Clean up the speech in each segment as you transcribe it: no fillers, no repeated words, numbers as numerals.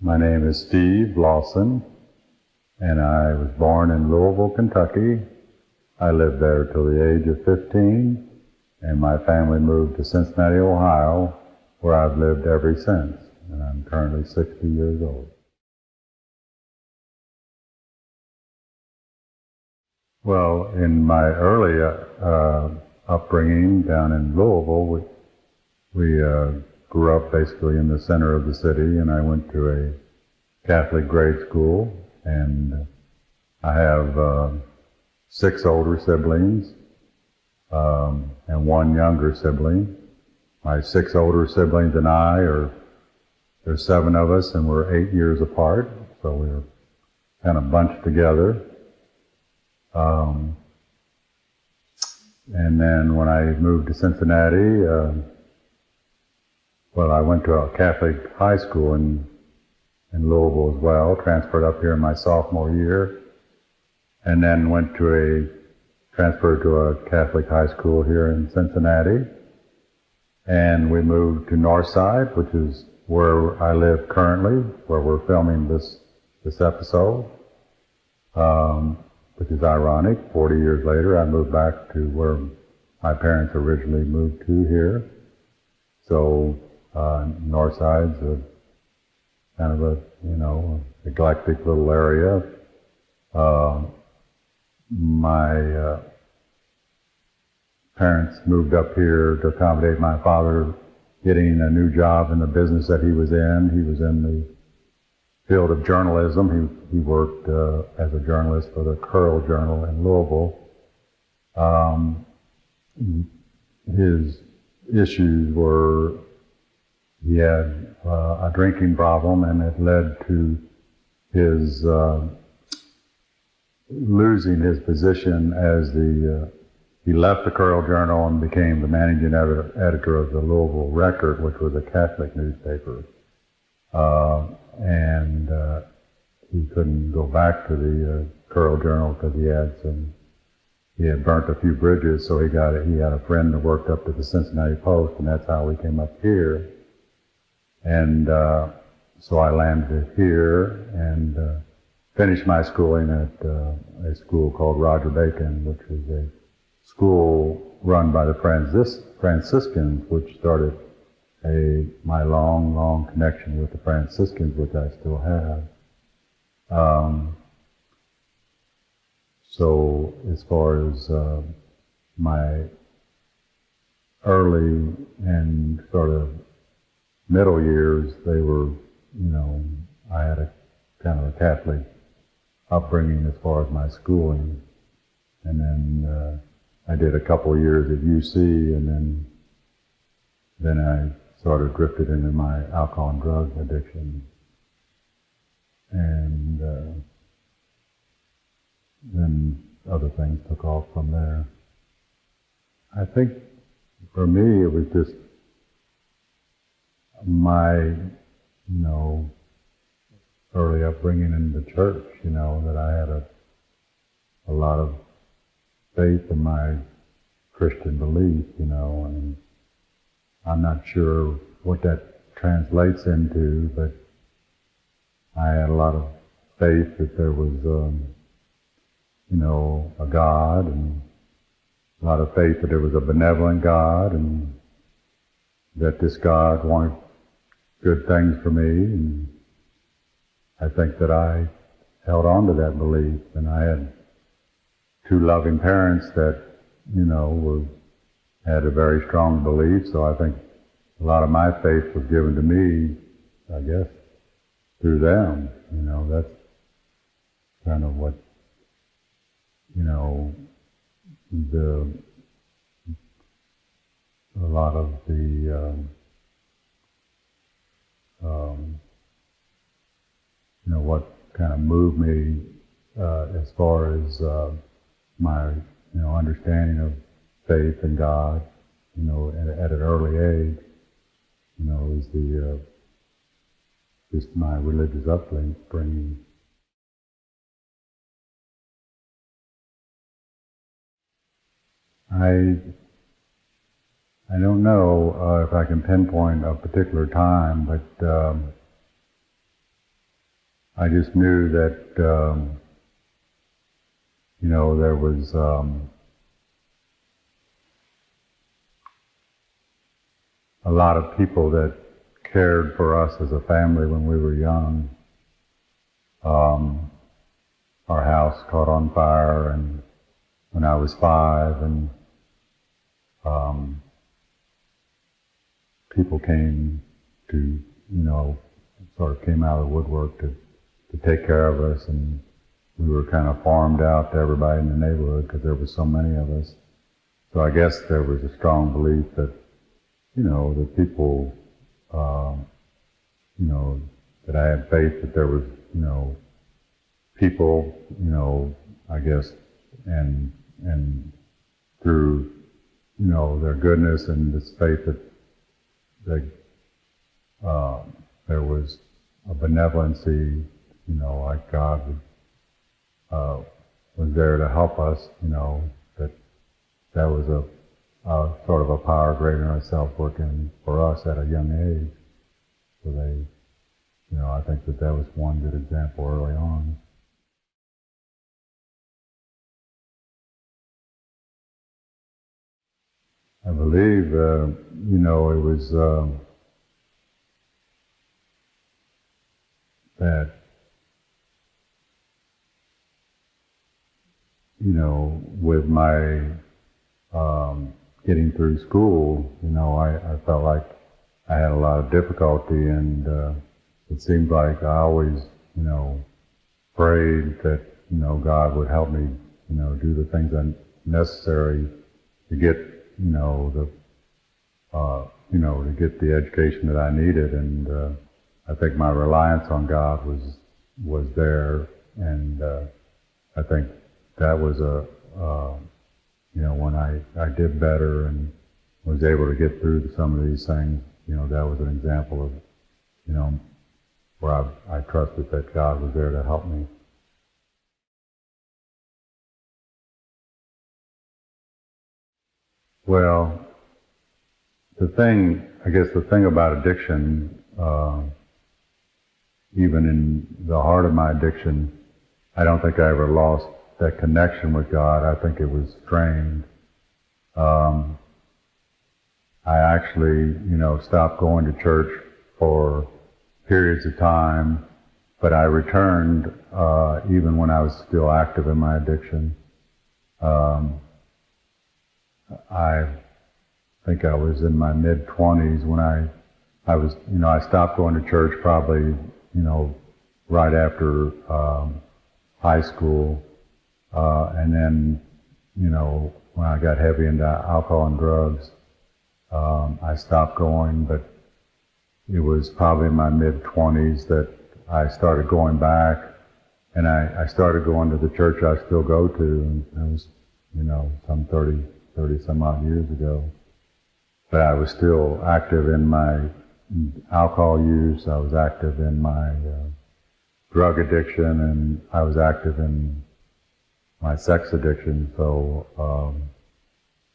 My name is Steve Lawson, and I was born in Louisville, Kentucky. I lived there till the age of 15, and my family moved to Cincinnati, Ohio, where I've lived ever since, and I'm currently 60 years old. Well, in my early upbringing down in Louisville, we grew up basically in the center of the city, and I went to a Catholic grade school, and I have 6 older siblings and 1 younger sibling. My 6 older siblings and I there's 7 of us, and we're 8 years apart, so we're kind of bunched together. And then when I moved to Cincinnati, I went to a Catholic high school in Louisville as well, transferred up here in my sophomore year, and then transferred to a Catholic high school here in Cincinnati. And we moved to Northside, which is where I live currently, where we're filming this episode. Which is ironic. 40 years later, I moved back to where my parents originally moved to here. So, Northside's a kind of a, eclectic little area. My parents moved up here to accommodate my father getting a new job in the business that he was in. He was in the field of journalism. He worked as a journalist for the Curl Journal in Louisville. His issues were he had a drinking problem, and it led to his losing his position as he left the Curl Journal and became the managing editor of the Louisville Record, which was a Catholic newspaper. And he couldn't go back to the Curl Journal because he had burnt a few bridges, so he had a friend that worked up to the Cincinnati Post, and that's how we came up here. And so I landed here and finished my schooling at a school called Roger Bacon, which was a school run by the Franciscans, which started my long connection with the Franciscans, which I still have. So as far as my early and sort of middle years, they were, I had a kind of a Catholic upbringing as far as my schooling. And then I did a couple of years at UC, and then I sort of drifted into my alcohol and drug addiction. And then other things took off from there. I think for me it was just my, early upbringing in the church, that I had a lot of faith in my Christian belief, and I'm not sure what that translates into, but I had a lot of faith that there was, a God, and a lot of faith that there was a benevolent God, and that this God wanted good things for me, and I think that I held on to that belief, and I had 2 loving parents that, had a very strong belief, so I think a lot of my faith was given to me, I guess, through them. That's kind of what, a lot of the, what kind of moved me as far as my, understanding of faith in God, at an early age, is just my religious upbringing. I don't know if I can pinpoint a particular time, but I just knew that, there was a lot of people that cared for us as a family when we were young. Our house caught on fire, and when I was 5, and people came to, sort of came out of the woodwork to take care of us, and we were kind of farmed out to everybody in the neighborhood because there were so many of us. So I guess there was a strong belief that, that people, that I had faith that there was, people, I guess, and through, their goodness and this faith that there was a benevolency, like God was there to help us, that was a sort of a power greater than ourselves working for us at a young age. So they, I think that was one good example early on. I believe, it was that, with my getting through school, I felt like I had a lot of difficulty, and it seemed like I always, prayed that, God would help me, do the things necessary to get, to get the education that I needed, and I think my reliance on God was there, and I think that was when I did better and was able to get through some of these things, that was an example of, where I trusted that God was there to help me. Well, the thing about addiction, even in the heart of my addiction, I don't think I ever lost that connection with God. I think it was strained. I actually, stopped going to church for periods of time, but I returned even when I was still active in my addiction. I think I was in my mid-20s when I was, I stopped going to church probably, right after high school, and then, when I got heavy into alcohol and drugs, I stopped going, but it was probably in my mid-20s that I started going back, and I started going to the church I still go to, and it was, some 30 some odd years ago. But I was still active in my alcohol use, I was active in my drug addiction, and I was active in my sex addiction, so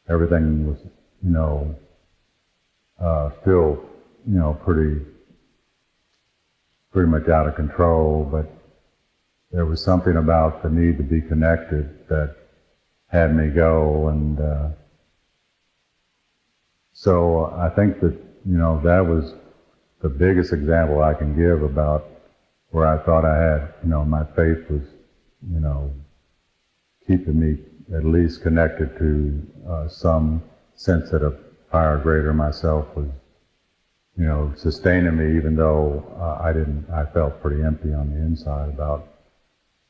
everything was, still, pretty much out of control, but there was something about the need to be connected that had me go, and so I think that, that was the biggest example I can give about where I thought I had, my faith was, keeping me at least connected to some sense that a power greater than myself was, sustaining me, even though I felt pretty empty on the inside about,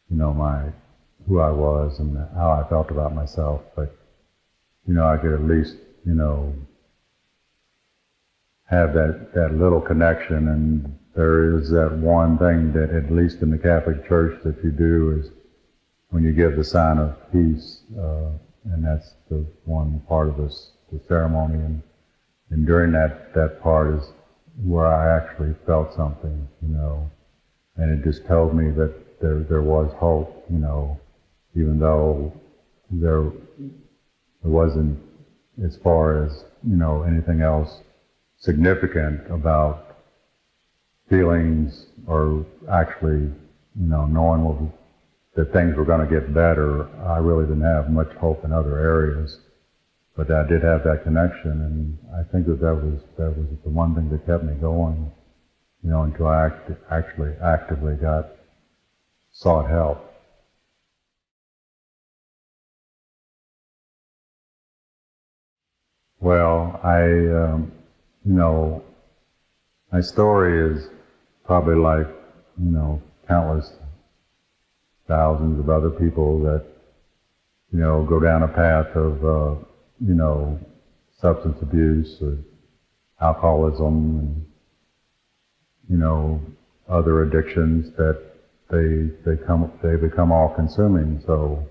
who I was and how I felt about myself, but, I could at least, have that little connection, and there is that one thing that, at least in the Catholic Church, that you do is when you give the sign of peace, and that's the one part of the ceremony, and during that part is where I actually felt something, and it just told me that there was hope, even though there wasn't, as far as, anything else significant about feelings or actually knowing that things were going to get better, I really didn't have much hope in other areas. But I did have that connection, and I think that was the one thing that kept me going, until I actually actively sought help. Well, my story is probably like, countless thousands of other people that, go down a path of, substance abuse or alcoholism and, other addictions that they become all-consuming. So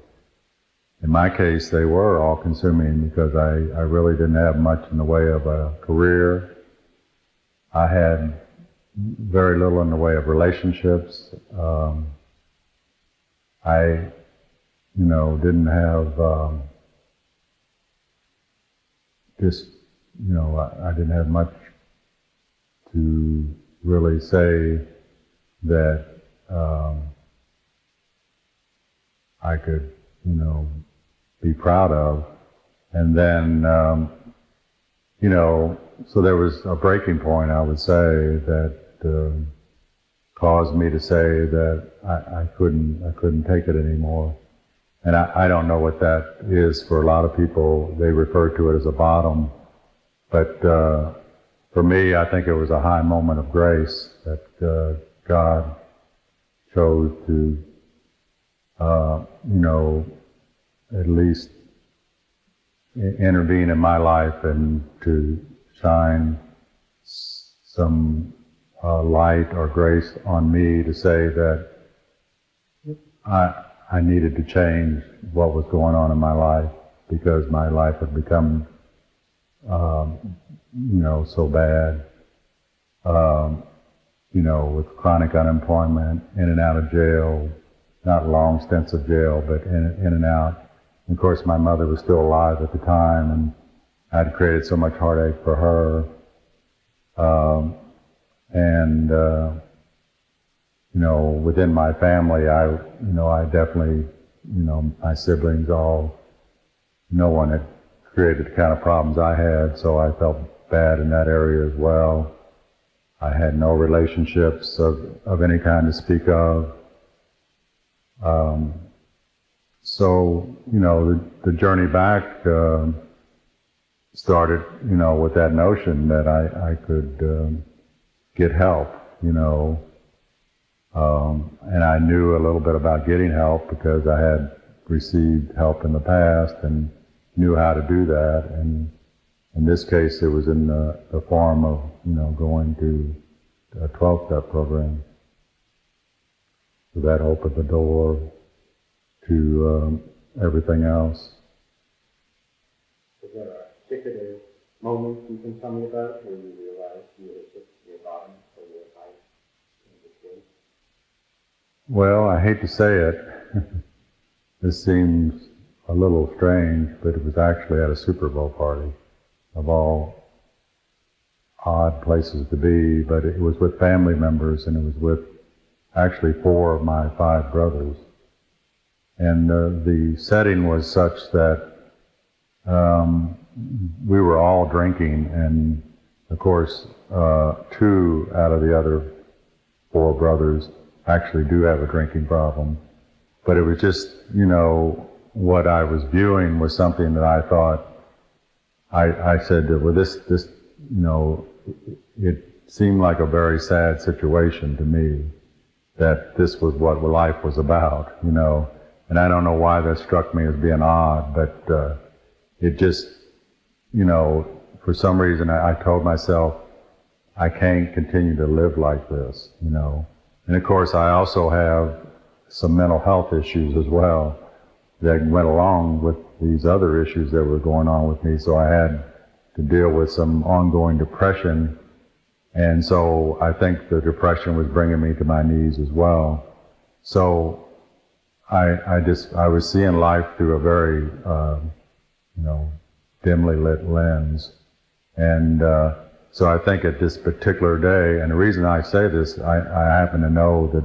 in my case, they were all-consuming because I really didn't have much in the way of a career. I had very little in the way of relationships. I, didn't have I didn't have much to really say that I could, be proud of. And then, so there was a breaking point, I would say, that caused me to say that I couldn't take it anymore. And I don't know what that is for a lot of people. They refer to it as a bottom. But for me, I think it was a high moment of grace that God chose to, at least intervene in my life and to shine some light or grace on me to say that I needed to change what was going on in my life because my life had become, so bad, with chronic unemployment, in and out of jail, not long stints of jail, but in and out. And of course, my mother was still alive at the time, and I'd created so much heartache for her. Within my family, I definitely, my siblings no one had created the kind of problems I had, so I felt bad in that area as well. I had no relationships of any kind to speak of. So, the journey back started, with that notion that I could get help, and I knew a little bit about getting help because I had received help in the past and knew how to do that. And in this case, it was in the form of, going to a 12-step program. So that opened the door to everything else. Is there a particular moment you can tell me about where you realized you had hit your bottom or your height in the case? Well, I hate to say it. This seems a little strange, but it was actually at a Super Bowl party, of all odd places to be, but it was with family members, and it was with actually 4 of my 5 brothers. And the setting was such that we were all drinking, and of course 2 out of the other 4 brothers actually do have a drinking problem. But it was just, what I was viewing was something that I thought, I said, well, this, it seemed like a very sad situation to me, that this was what life was about, And I don't know why that struck me as being odd, but it just, for some reason I told myself, I can't continue to live like this, And of course I also have some mental health issues as well that went along with these other issues that were going on with me. So I had to deal with some ongoing depression, and so I think the depression was bringing me to my knees as well. So I was seeing life through a very, dimly lit lens. And so I think at this particular day, and the reason I say this, I happen to know that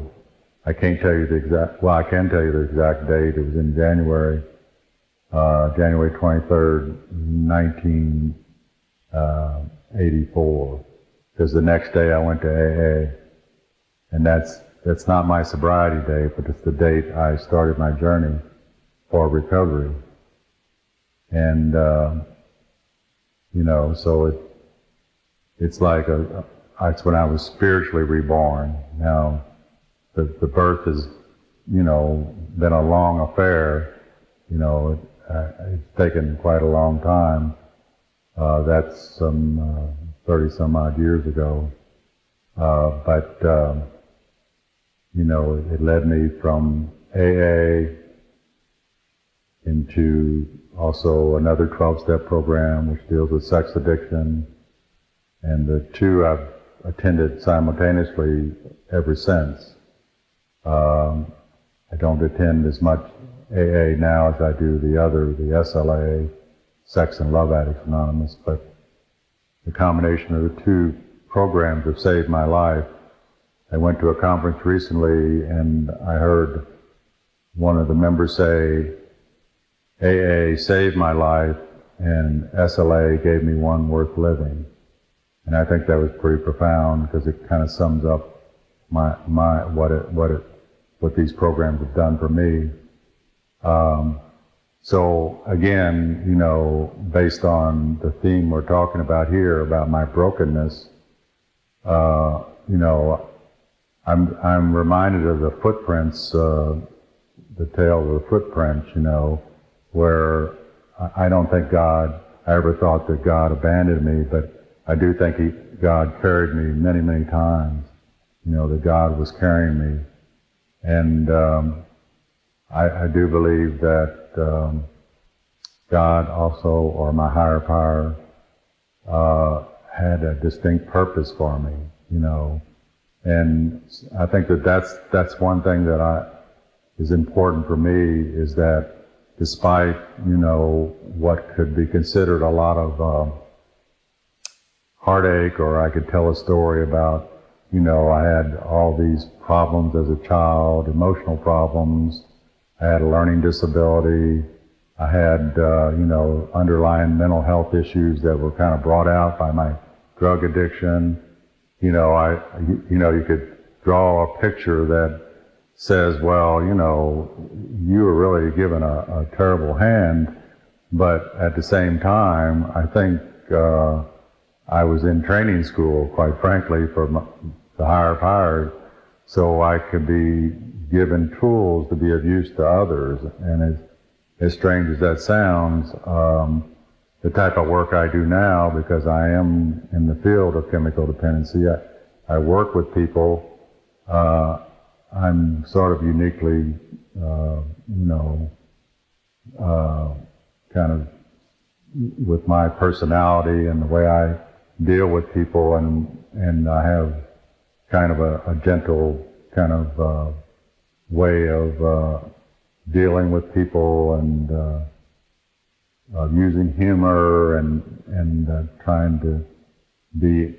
I can't tell you the exact, well, I can tell you the exact date. It was in January 23rd, 1984. Because the next day I went to AA. And that's not my sobriety date, but it's the date I started my journey for recovery. And, so it's like it's when I was spiritually reborn. Now, the birth has, been a long affair. It's taken quite a long time. That's some 30 some odd years ago. But it led me from AA into also another 12-step program which deals with sex addiction. And the two I've attended simultaneously ever since. I don't attend as much AA now as I do the SLA, Sex and Love Addicts Anonymous, but the combination of the two programs have saved my life. I went to a conference recently and I heard one of the members say, AA saved my life and SLA gave me one worth living. And I think that was pretty profound because it kind of sums up what these programs have done for me. So again, based on the theme we're talking about here, about my brokenness, I'm reminded of the footprints, the tale of the footprints, where I don't think I ever thought that God abandoned me, but I do think God carried me many, many times, that God was carrying me. And I do believe that God also, or my higher power, had a distinct purpose for me, And I think that's one thing that is important for me, is that despite, what could be considered a lot of heartache, or I could tell a story about, I had all these problems as a child, emotional problems. I had a learning disability. I had, underlying mental health issues that were kind of brought out by my drug addiction. You could draw a picture that says, well, you were really given a terrible hand, but at the same time, I think I was in training school, quite frankly, for the higher powers, so I could be given tools to be of use to others. And as strange as that sounds, the type of work I do now, because I am in the field of chemical dependency, I work with people. I'm sort of uniquely, kind of with my personality and the way I deal with people, and I have kind of a gentle kind of way of dealing with people, and using humor and trying to be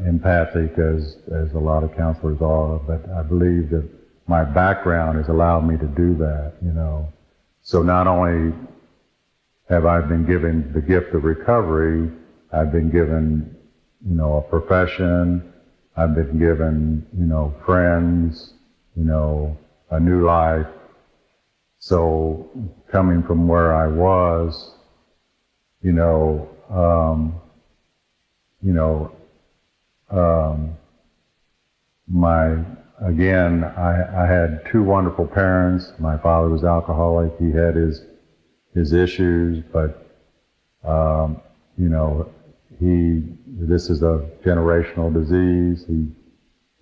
empathic as a lot of counselors are. But I believe that my background has allowed me to do that, So not only have I been given the gift of recovery, I've been given, a profession, I've been given, friends, a new life. So coming from where I was, I had two wonderful parents. My father was alcoholic. He had his issues, but, this is a generational disease.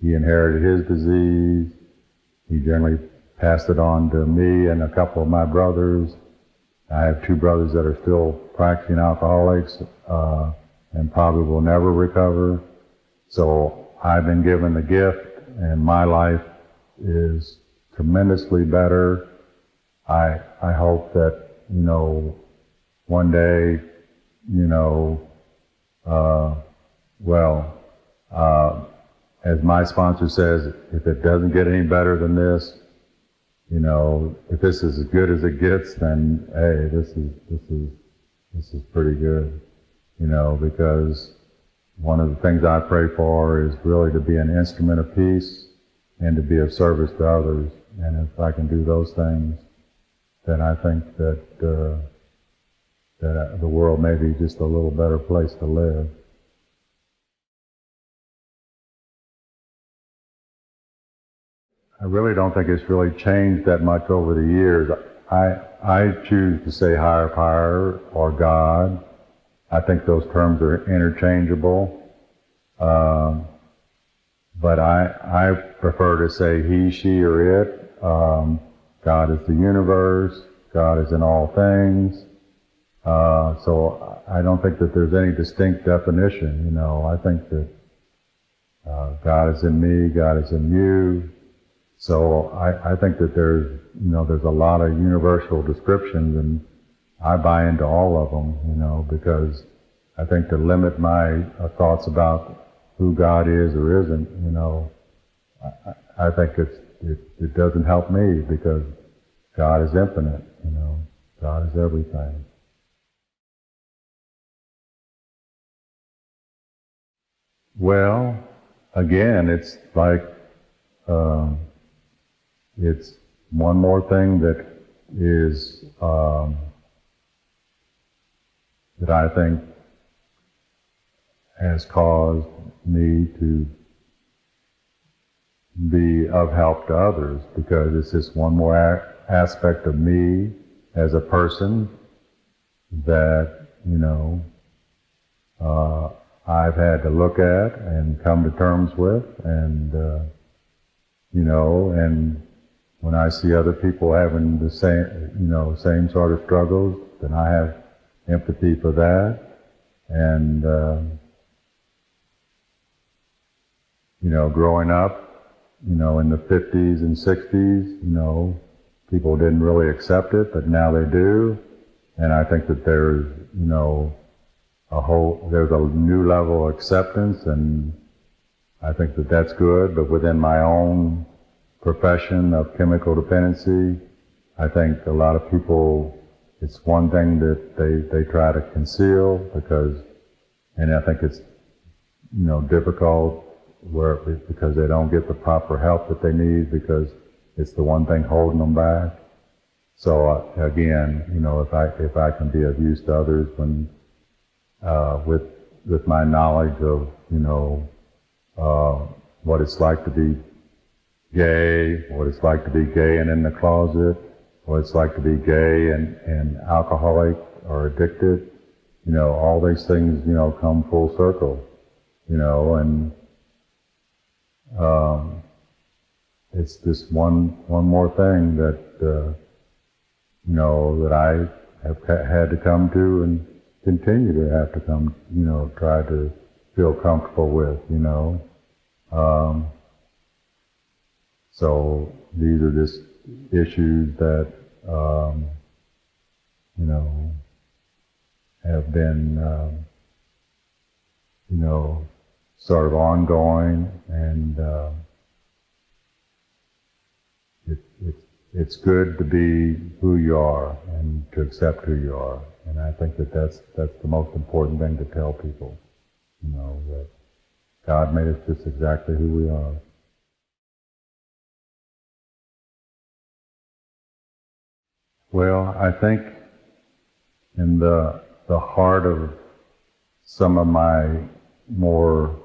He inherited his disease. He generally passed it on to me and a couple of my brothers. I have two brothers that are still practicing alcoholics, and probably will never recover. So I've been given the gift, and my life is tremendously better. I hope that, one day, as my sponsor says, if it doesn't get any better than this, if this is as good as it gets, then hey, this is pretty good, because one of the things I pray for is really to be an instrument of peace and to be of service to others. And if I can do those things, then I think that the world may be just a little better place to live. I really don't think it's really changed that much over the years. I choose to say higher power or God. I think those terms are interchangeable. But I prefer to say he, she, or it. God is the universe. God is in all things. So I don't think that there's any distinct definition. I think that God is in me, God is in you. So I think that there's a lot of universal descriptions, and I buy into all of them, because I think to limit my thoughts about who God is or isn't, I think it doesn't help me, because God is infinite, God is everything. Well, again, it's like it's one more thing that is that I think has caused me to be of help to others, because it's just one more aspect of me as a person that I've had to look at and come to terms with, and and when I see other people having the same sort of struggles, then I have empathy for that. And growing up, in the 50s and 60s, people didn't really accept it, but now they do. And I think that there's, there's a new level of acceptance, and I think that that's good. But within my own profession of chemical dependency, I think a lot of people, it's one thing that they try to conceal, and I think it's, difficult because they don't get the proper help that they need, because it's the one thing holding them back. So again, if I can be of use to others when with my knowledge of what it's like to be gay, what it's like to be gay and in the closet, what it's like to be gay and alcoholic or addicted, all these things come full circle, and it's just one more thing that that I have had to come to and continue to have to come, try to feel comfortable with, So these are just issues that, have been, sort of ongoing, and it's good to be who you are and to accept who you are. And I think that that's the most important thing to tell people, that God made us just exactly who we are. Well, I think in the heart of some of my more,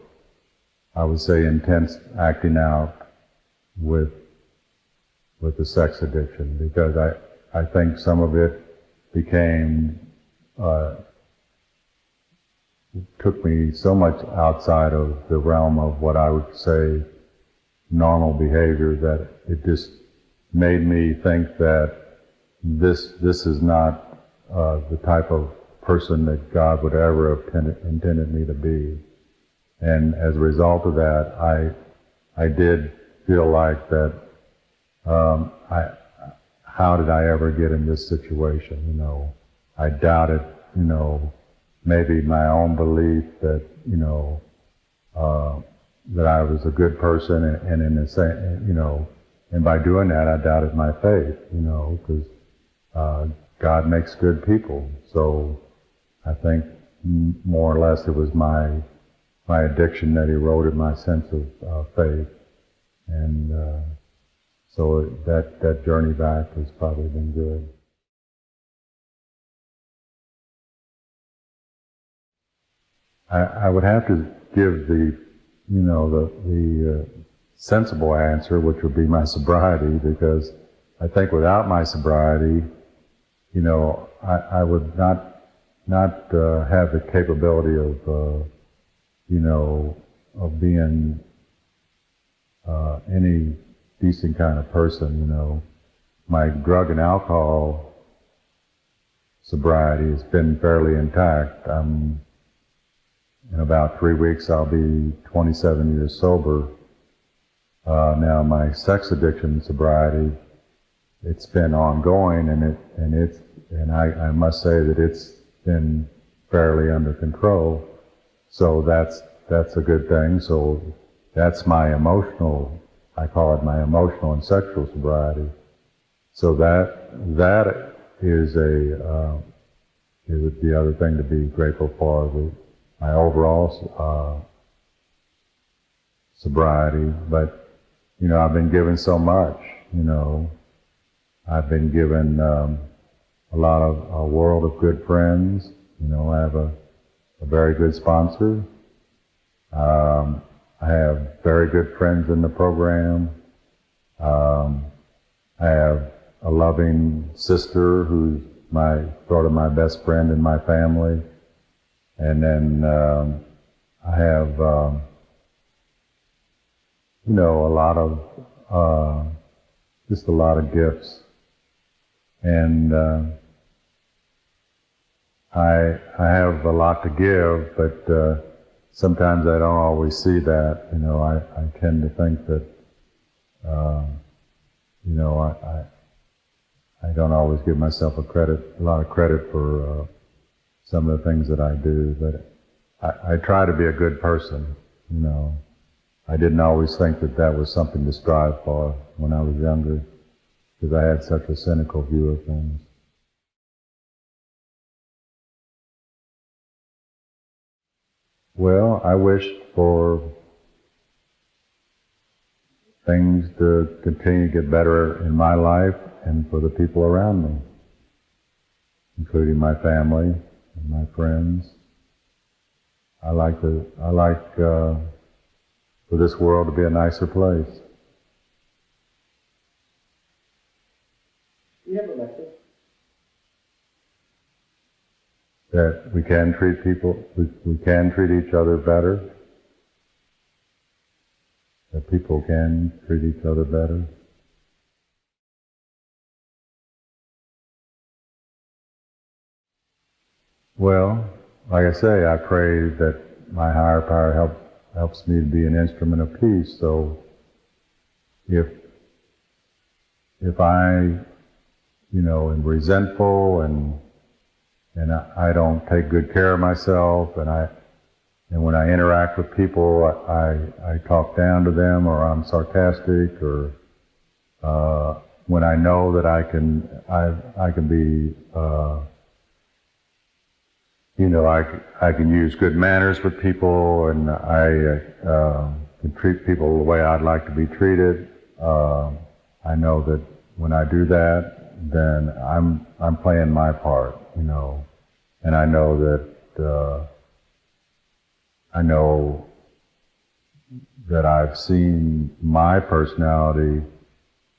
I would say, intense acting out with the sex addiction, because I think some of it became, took me so much outside of the realm of what I would say normal behavior, that it just made me think that this is not the type of person that God would ever have intended me to be. And as a result of that, I did feel like that, how did I ever get in this situation? I doubted, maybe my own belief that, that I was a good person, and in the same, you know, and by doing that, I doubted my faith, you know, because God makes good people. So I think more or less it was my addiction that eroded my sense of faith, and so that journey back has probably been good. I would have to give the sensible answer, which would be my sobriety, because I think without my sobriety, you know, I would not have the capability of you know, of being any decent kind of person. You know, my drug and alcohol sobriety has been fairly intact. In about 3 weeks, I'll be 27 years sober. Now, my sex addiction sobriety, it's been ongoing, and I must say that it's been fairly under control. So that's a good thing. So that's my emotional, I call it my emotional and sexual sobriety. So that is the other thing to be grateful for. My overall sobriety, but you know, I've been given so much. You know, I've been given a world of good friends. You know, I have a very good sponsor. I have very good friends in the program. I have a loving sister who's sort of my best friend in my family. And then I have, you know, just a lot of gifts. And I have a lot to give, but sometimes I don't always see that. You know, I tend to think that, you know, I don't always give myself a lot of credit for some of the things that I do, but I try to be a good person, you know. I didn't always think that was something to strive for when I was younger, because I had such a cynical view of things. Well, I wished for things to continue to get better in my life and for the people around me, including my family and my friends. I like for this world to be a nicer place. Do you have a message? That we can treat people, we can treat each other better. That people can treat each other better. Well, like I say, I pray that my higher power helps me to be an instrument of peace. So if I, you know, am resentful and I don't take good care of myself, and when I interact with people, I talk down to them, or I'm sarcastic, or when I know that I can be, you know, I can use good manners with people, and I can treat people the way I'd like to be treated. I know that when I do that, then I'm playing my part, you know, and I know that I've seen my personality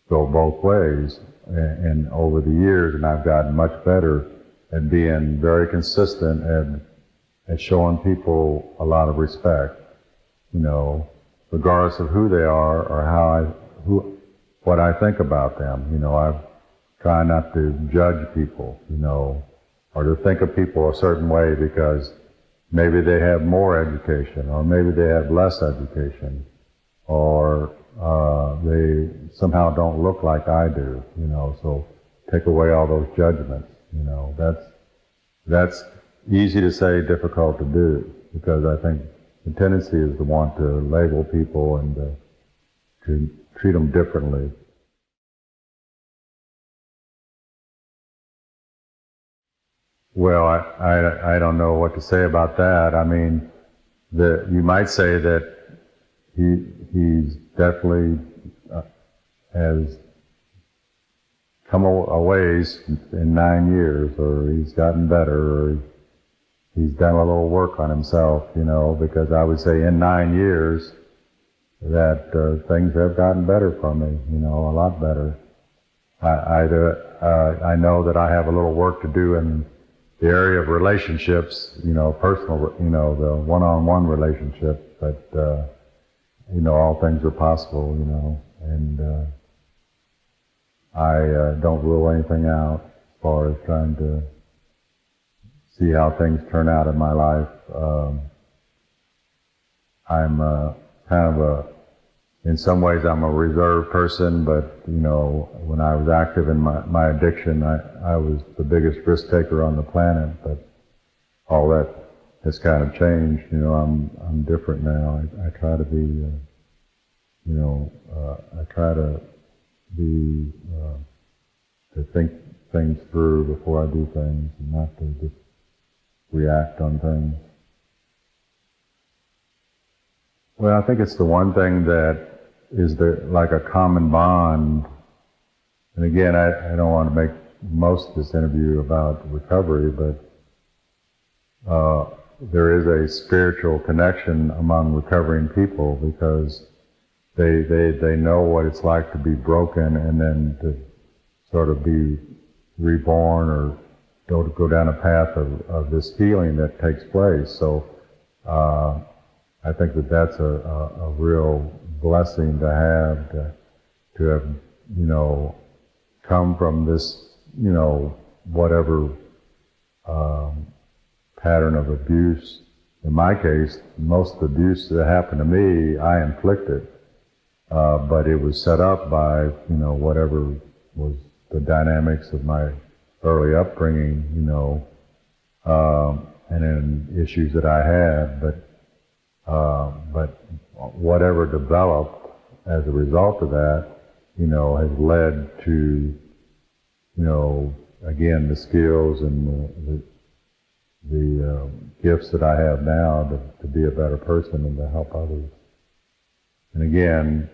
go both ways, and over the years, and I've gotten much better at being very consistent and at showing people a lot of respect, you know, regardless of who they are or what I think about them. You know, I try not to judge people, you know, or to think of people a certain way because maybe they have more education, or maybe they have less education, or they somehow don't look like I do, you know, so take away all those judgments, you know. That's easy to say, difficult to do, because I think the tendency is to want to label people and to treat them differently. Well, I don't know what to say about that. I mean, you might say that he's definitely has come a ways in 9 years, or he's gotten better, or he's done a little work on himself, because I would say in 9 years that things have gotten better for me, a lot better. I know that I have a little work to do in the area of relationships, personal, the one-on-one relationship, but, all things are possible, and I don't rule anything out as far as trying to see how things turn out in my life. I'm in some ways I'm a reserved person, but when I was active in my addiction, I was the biggest risk taker on the planet, but all that has kind of changed. I'm different now. I try to be, I try to be, to think things through before I do things, and not to just react on things. Well, I think it's the one thing that is like a common bond. And again, I don't want to make most of this interview about recovery, but there is a spiritual connection among recovering people, because they know what it's like to be broken and then to sort of be reborn or go down a path of this healing that takes place. So I think that's a real blessing to have, to have, come from this, whatever pattern of abuse. In my case, most of the abuse that happened to me, I inflicted, but it was set up by, whatever was the dynamics of my early upbringing, and then issues that I had, but whatever developed as a result of that, has led to, again, the skills and the gifts that I have now to be a better person and to help others. And again,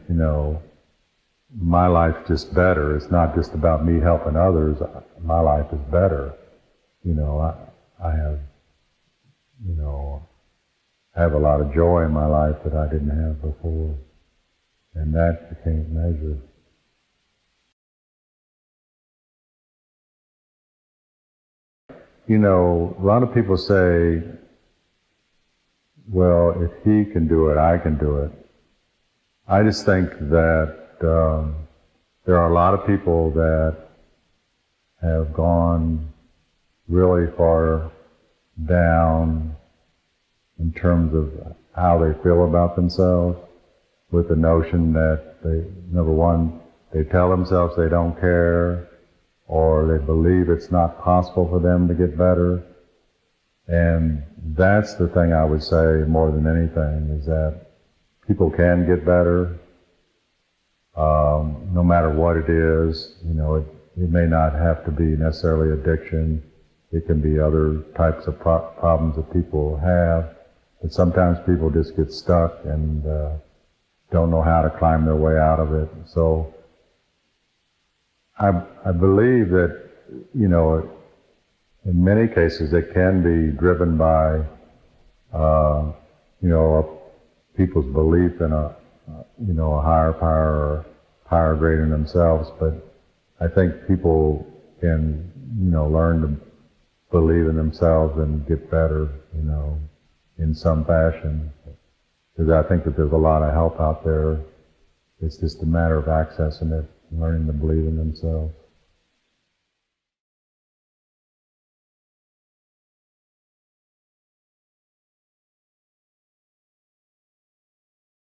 my life's just better. It's not just about me helping others. My life is better. I have a lot of joy in my life that I didn't have before, and that you can't measure. A lot of people say, well, if he can do it, I can do it. I just think that there are a lot of people that have gone really far down in terms of how they feel about themselves, with the notion that number one, they tell themselves they don't care, or they believe it's not possible for them to get better. And that's the thing I would say more than anything, is that people can get better, no matter what it is. It may not have to be necessarily addiction. It can be other types of problems that people have. But sometimes people just get stuck and don't know how to climb their way out of it. So I believe that, in many cases it can be driven by, people's belief in a higher power or power greater than themselves. But I think people can, learn to believe in themselves and get better, in some fashion. Because I think that there's a lot of help out there. It's just a matter of accessing it, learning to believe in themselves.